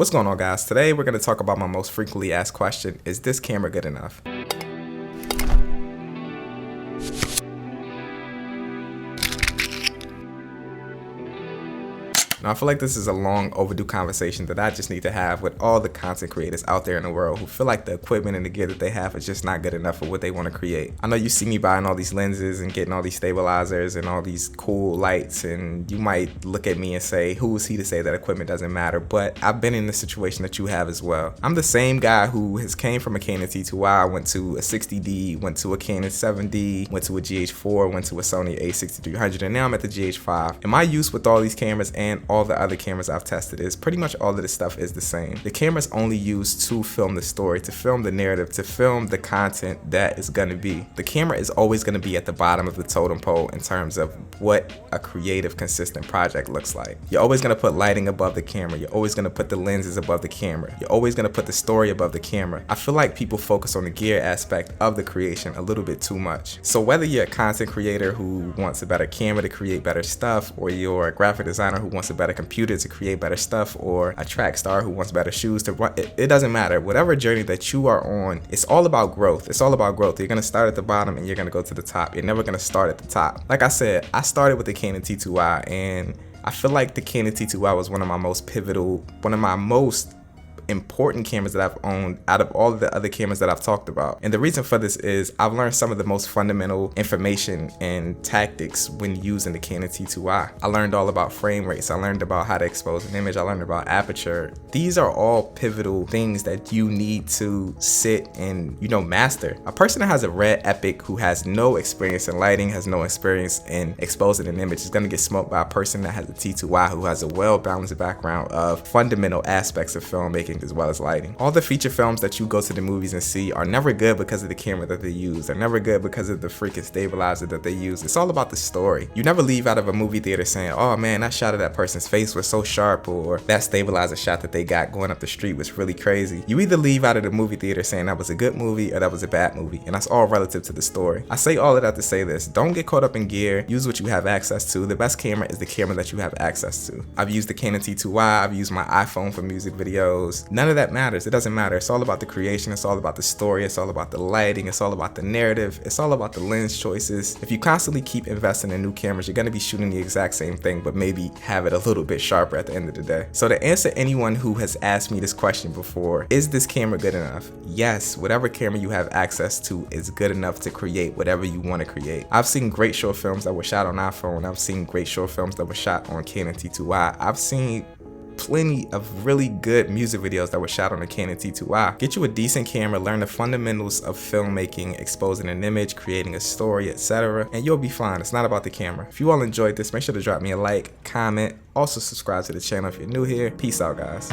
What's going on, guys? Today we're going to talk about my most frequently asked question: is this camera good enough? Now, I feel like this is a long overdue conversation that I just need to have with all the content creators out there in the world who feel like the equipment and the gear that they have is just not good enough for what they want to create. I know you see me buying all these lenses and getting all these stabilizers and all these cool lights, and you might look at me and say, who is he to say that equipment doesn't matter? But I've been in the situation that you have as well. I'm the same guy who has came from a Canon T2i, went to a 60D, went to a Canon 7D, went to a GH4, went to a Sony a6300, and now I'm at the GH5. And my use with all these cameras and all the other cameras I've tested is pretty much all of this stuff is the same. The camera's only used to film the story, to film the narrative, to film the content that is gonna be. The camera is always gonna be at the bottom of the totem pole in terms of what a creative, consistent project looks like. You're always gonna put lighting above the camera. You're always gonna put the lenses above the camera. You're always gonna put the story above the camera. I feel like people focus on the gear aspect of the creation a little bit too much. So whether you're a content creator who wants a better camera to create better stuff, or you're a graphic designer who wants a better computer to create better stuff, or a track star who wants better shoes to run, it doesn't matter. Whatever journey that you are on, it's all about growth. It's all about growth. You're gonna start at the bottom and you're gonna go to the top. You're never gonna start at the top. Like I said, I started with the Canon T2i, and I feel like the Canon T2i was one of my most pivotal, one of my most important cameras that I've owned out of all of the other cameras that I've talked about. And the reason for this is I've learned some of the most fundamental information and tactics when using the Canon T2i. I learned all about frame rates. I learned about how to expose an image. I learned about aperture. These are all pivotal things that you need to sit and, master. A person that has a Red Epic who has no experience in lighting, has no experience in exposing an image, is gonna get smoked by a person that has a T2i who has a well-balanced background of fundamental aspects of filmmaking as well as lighting. All the feature films that you go to the movies and see are never good because of the camera that they use. They're never good because of the freaking stabilizer that they use. It's all about the story. You never leave out of a movie theater saying, oh man, that shot of that person's face was so sharp, or that stabilizer shot that they got going up the street was really crazy. You either leave out of the movie theater saying that was a good movie or that was a bad movie, and that's all relative to the story. I say all of that to say this: don't get caught up in gear. Use what you have access to. The best camera is the camera that you have access to. I've used the Canon T2i, I've used my iPhone for music videos. None of that matters. It doesn't matter. It's all about the creation. It's all about the story. It's all about the lighting. It's all about the narrative. It's all about the lens choices. If you constantly keep investing in new cameras, you're going to be shooting the exact same thing, but maybe have it a little bit sharper at the end of the day. So to answer anyone who has asked me this question before, is this camera good enough? Yes, whatever camera you have access to is good enough to create whatever you want to create. I've seen great short films that were shot on iPhone. I've seen great short films that were shot on Canon T2i. I've seen plenty of really good music videos that were shot on a Canon T2i. Get you a decent camera, learn the fundamentals of filmmaking, exposing an image, creating a story, etc., and you'll be fine. It's not about the camera. If you all enjoyed this, make sure to drop me a like, comment, also subscribe to the channel if you're new here. Peace out, guys.